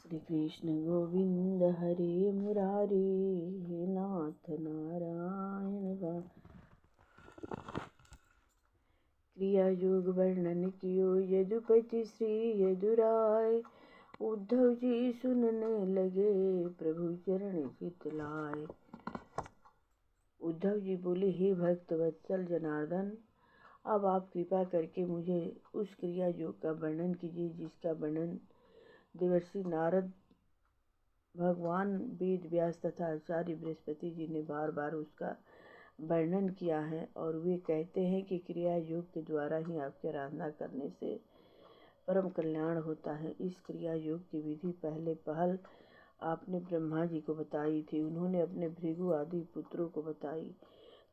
श्री कृष्ण गोविंद हरे मुरारी, हे नाथ नारायण क्रिया योग वर्णन कियो यदुपति श्री यदुराय। उद्धव जी सुनने लगे प्रभु चरण चित लाए। उद्धव जी बोले, हे भक्त वत्सल जनार्दन, अब आप कृपा करके मुझे उस क्रिया योग का वर्णन कीजिए जिसका वर्णन देवर्षि नारद, भगवान वेद व्यास तथा आचार्य बृहस्पति जी ने बार बार उसका वर्णन किया है। और वे कहते हैं कि क्रिया योग के द्वारा ही आपकी आराधना करने से परम कल्याण होता है। इस क्रिया योग की विधि पहले पहल आपने ब्रह्मा जी को बताई थी, उन्होंने अपने भृगु आदि पुत्रों को बताई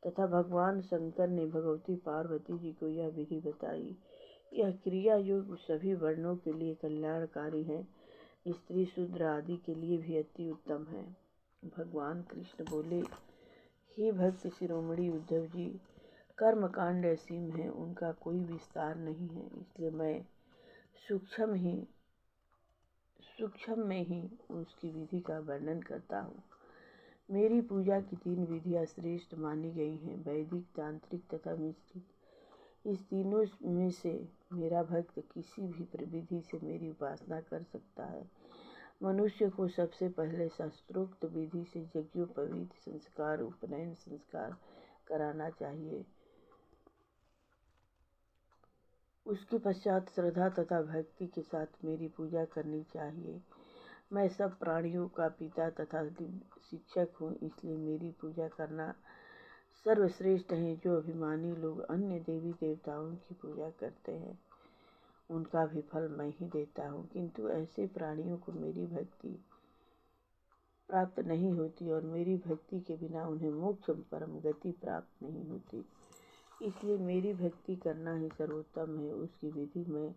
तथा भगवान शंकर ने भगवती पार्वती जी को यह विधि बताई। यह क्रिया योग सभी वर्णों के लिए कल्याणकारी है, स्त्री शूद्र आदि के लिए भी अति उत्तम है। भगवान कृष्ण बोले, हे भक्त शिरोमणि उद्धव जी, कर्म कांड असीम है, उनका कोई विस्तार नहीं है, इसलिए मैं सूक्ष्म में ही उसकी विधि का वर्णन करता हूँ। मेरी पूजा की 3 विधियाँ श्रेष्ठ मानी गई हैं, वैदिक, तांत्रिक तथा मिश्रित। इस तीनों में से मेरा भक्त किसी भी विधि से मेरी उपासना कर सकता है। मनुष्य को सबसे पहले शास्त्रोक्त विधि से यज्ञोपवीत संस्कार, उपनयन संस्कार कराना चाहिए। उसके पश्चात श्रद्धा तथा भक्ति के साथ मेरी पूजा करनी चाहिए। मैं सब प्राणियों का पिता तथा शिक्षक हूँ, इसलिए मेरी पूजा करना सर्वश्रेष्ठ है। जो अभिमानी लोग अन्य देवी देवताओं की पूजा करते हैं, उनका भी फल मैं ही देता हूँ, किंतु ऐसे प्राणियों को मेरी भक्ति प्राप्त नहीं होती और मेरी भक्ति के बिना उन्हें मोक्ष परम गति प्राप्त नहीं होती। इसलिए मेरी भक्ति करना ही सर्वोत्तम है। उसकी विधि मैं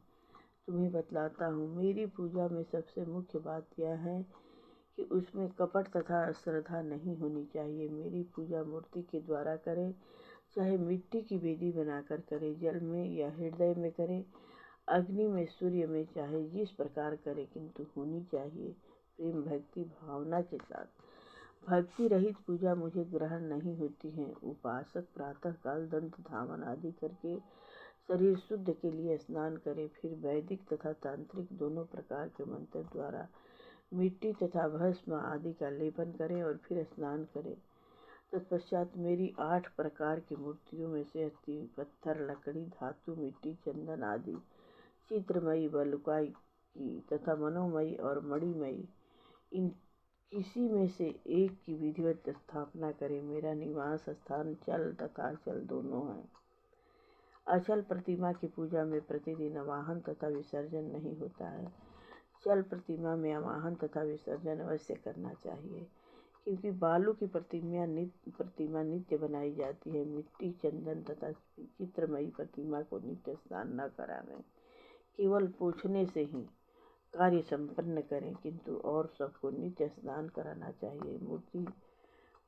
तुम्हें बतलाता हूँ। मेरी पूजा में सबसे मुख्य बात यह है कि उसमें कपट तथा श्रद्धा नहीं होनी चाहिए। मेरी पूजा मूर्ति के द्वारा करें, चाहे मिट्टी की वेदी बनाकर करे, जल में या हृदय में करे, अग्नि में, सूर्य में, चाहे जिस प्रकार करे, किंतु होनी चाहिए प्रेम भक्ति भावना के साथ। भक्ति रहित पूजा मुझे ग्रहण नहीं होती है। उपासक प्रातः काल दंत धावन आदि करके शरीर शुद्ध के लिए स्नान करे, फिर वैदिक तथा तांत्रिक दोनों प्रकार के मंत्र द्वारा मिट्टी तथा भस्म आदि का लेपन करें और फिर स्नान करें। तत्पश्चात मेरी 8 प्रकार की मूर्तियों में से अस्थि, पत्थर, लकड़ी, धातु, मिट्टी, चंदन आदि चित्रमयी, बलुकाई की तथा मनोमयी और मणिमयी, इन किसी में से एक की विधिवत स्थापना करें। मेरा निवास स्थान चल तथा अचल दोनों है। अचल प्रतिमा की पूजा में प्रतिदिन आवाहन तथा विसर्जन नहीं होता है। चल प्रतिमा में आवाहन तथा विसर्जन अवश्य करना चाहिए, क्योंकि बालू की प्रतिमा नित्य बनाई जाती है। मिट्टी, चंदन तथा चित्रमयी प्रतिमा को नित्य स्नान न करावें, केवल पोंछने से ही कार्य संपन्न करें, किंतु और सबको नित्य स्नान कराना चाहिए। मूर्ति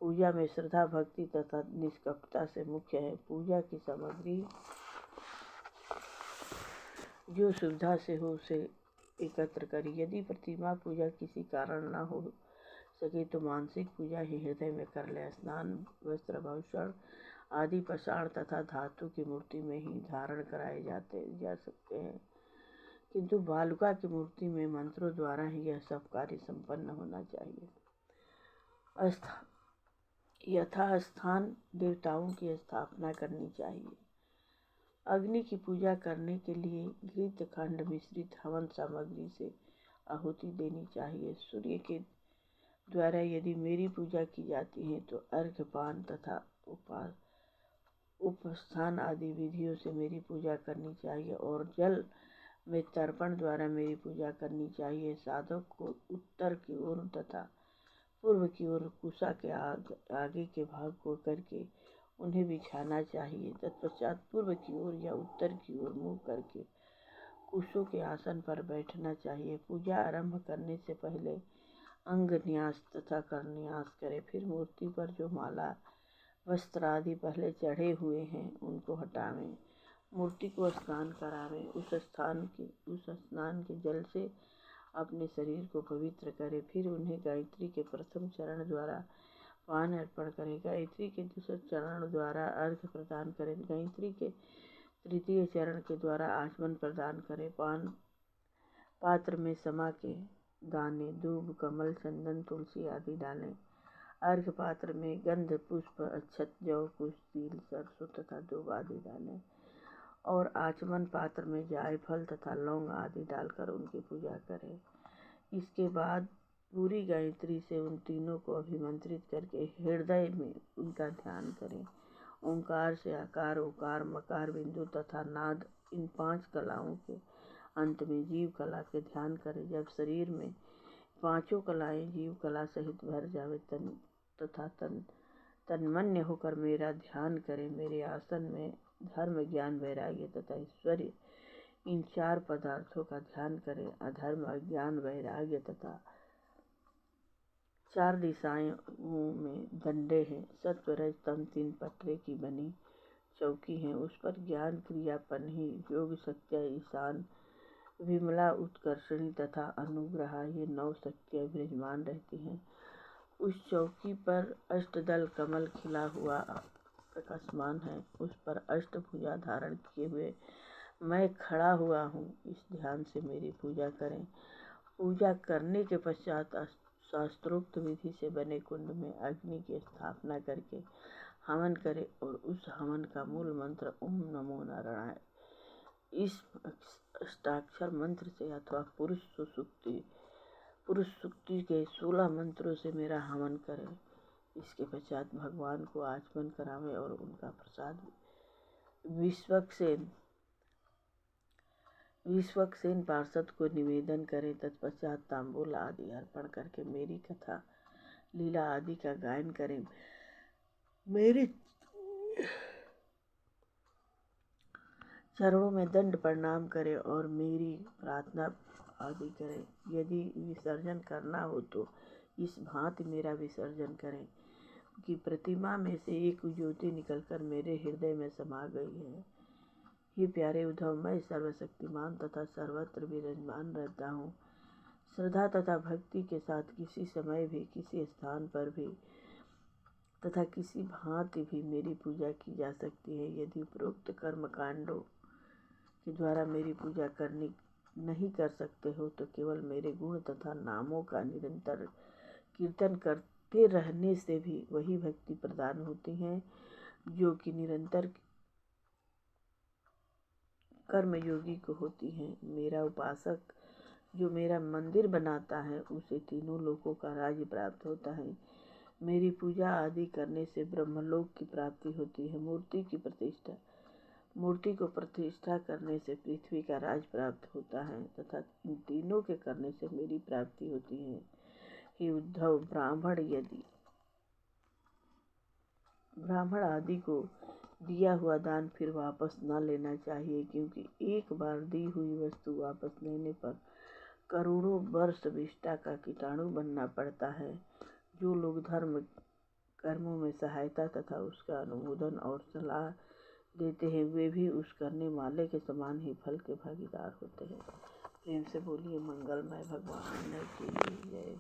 पूजा में श्रद्धा भक्ति तथा निष्कपटता से मुख्य है। पूजा की सामग्री जो सुविधा से हो उसे एकत्र करें। यदि प्रतिमा पूजा किसी कारण न हो सके तो मानसिक पूजा ही हृदय में कर ले। स्नान, वस्त्र, भूषण आदि पाषाण तथा धातु की मूर्ति में ही धारण कराए जा सकते हैं, किंतु बालुका की मूर्ति में मंत्रों द्वारा ही यह सब कार्य संपन्न होना चाहिए। यथास्थान देवताओं की स्थापना करनी चाहिए। अग्नि की पूजा करने के लिए घृत खंड मिश्रित हवन सामग्री से आहुति देनी चाहिए। सूर्य के द्वारा यदि मेरी पूजा की जाती है तो अर्घ्यपान तथा उपस्थान आदि विधियों से मेरी पूजा करनी चाहिए और जल में तर्पण द्वारा मेरी पूजा करनी चाहिए। साधक को उत्तर की ओर तथा पूर्व की ओर कुशा के आगे के भाग को करके उन्हें बिछाना चाहिए। तत्पश्चात पूर्व की ओर या उत्तर की ओर मुँह करके कुशों के आसन पर बैठना चाहिए। पूजा आरंभ करने से पहले अंग न्यास तथा करन्यास करें। फिर मूर्ति पर जो माला, वस्त्र आदि पहले चढ़े हुए हैं उनको हटावें। मूर्ति को स्नान करावें। उस स्नान के जल से अपने शरीर को पवित्र करें। फिर उन्हें गायत्री के प्रथम चरण द्वारा पान अर्पण करें। गायत्री के दूसरे चरण द्वारा अर्घ्य प्रदान करें। गायत्री के तृतीय चरण के द्वारा आचमन प्रदान करें। पान पात्र में समा के दाने, दूब, कमल, चंदन, तुलसी आदि डालें। अर्घ्य पात्र में गंध, पुष्प, अक्षत, जौ, कुश, तिल, सरसों तथा दूब आदि डालें और आचमन पात्र में जायफल तथा लौंग आदि डालकर उनकी पूजा करें। इसके बाद पूरी गायत्री से उन तीनों को अभिमंत्रित करके हृदय में उनका ध्यान करें। ओंकार से आकार, उकार, मकार, बिंदु तथा नाद, इन 5 कलाओं के अंत में जीव कला के ध्यान करें। जब शरीर में 5 कलाएं जीव कला सहित भर जावे तथा तन्मन्य होकर मेरा ध्यान करें। मेरे आसन में धर्म, ज्ञान, वैराग्य तथा ऐश्वर्य, इन 4 पदार्थों का ध्यान करें। अधर्म, अज्ञान, वैराग्य तथा 4 दिशाओं में दंडे हैं। सत्व, रज, तम 3 पटरे की बनी चौकी हैं। उस पर ज्ञान, क्रिया, पन्ही, योग, सत्य, ईशान, विमला, उत्कर्षणी तथा अनुग्रह, ये 9 शक्तियाँ विराजमान रहती हैं। उस चौकी पर अष्टदल कमल खिला हुआ प्रकाशमान है। उस पर अष्टभुजा धारण किए हुए मैं खड़ा हुआ हूँ। इस ध्यान से मेरी पूजा करें। पूजा करने के पश्चात शास्त्रोक्त विधि से बने कुंड में अग्नि की स्थापना करके हवन करें और उस हवन का मूल मंत्र ओम नमो नारायण, इस अष्टाक्षर मंत्र से अथवा पुरुष सूक्ति के 16 मंत्रों से मेरा हवन करें। इसके पश्चात भगवान को आचमन करावें और उनका प्रसाद विश्वक्सेन पार्षद को निवेदन करें। तत्पश्चात तांबूल आदि अर्पण करके मेरी कथा, लीला आदि का गायन करें। मेरे चरणों में दंड प्रणाम करें और मेरी प्रार्थना आदि करें। यदि विसर्जन करना हो तो इस भांति मेरा विसर्जन करें कि प्रतिमा में से एक ज्योति निकलकर मेरे हृदय में समा गई है। हे प्यारे उद्धव, मैं सर्वशक्तिमान तथा सर्वत्र विराजमान रहता हूँ। श्रद्धा तथा भक्ति के साथ किसी समय भी, किसी स्थान पर भी तथा किसी भांति भी मेरी पूजा की जा सकती है। यदि उपरोक्त कर्म कांडों के द्वारा मेरी पूजा करनी नहीं कर सकते हो तो केवल मेरे गुण तथा नामों का निरंतर कीर्तन करते रहने से भी वही भक्ति प्रदान होती है जो कि निरंतर कर्मयोगी को होती है। मेरा उपासक जो मेरा मंदिर बनाता है उसे तीनों लोकों का राज्य प्राप्त होता है। मेरी पूजा आदि करने से ब्रह्मलोक की प्राप्ति होती है। मूर्ति को प्रतिष्ठा करने से पृथ्वी का राज प्राप्त होता है तथा इन तीनों के करने से मेरी प्राप्ति होती है। हे उद्धव, ब्राह्मण आदि को दिया हुआ दान फिर वापस न लेना चाहिए, क्योंकि एक बार दी हुई वस्तु वापस लेने पर करोड़ों वर्ष विष्ठा का कीटाणु बनना पड़ता है। जो लोग धर्म कर्मों में सहायता तथा उसका अनुमोदन और सलाह देते हैं वे भी उस करने वाले के समान ही फल के भागीदार होते हैं। प्रेम से बोलिए मंगलमय भगवान की जय।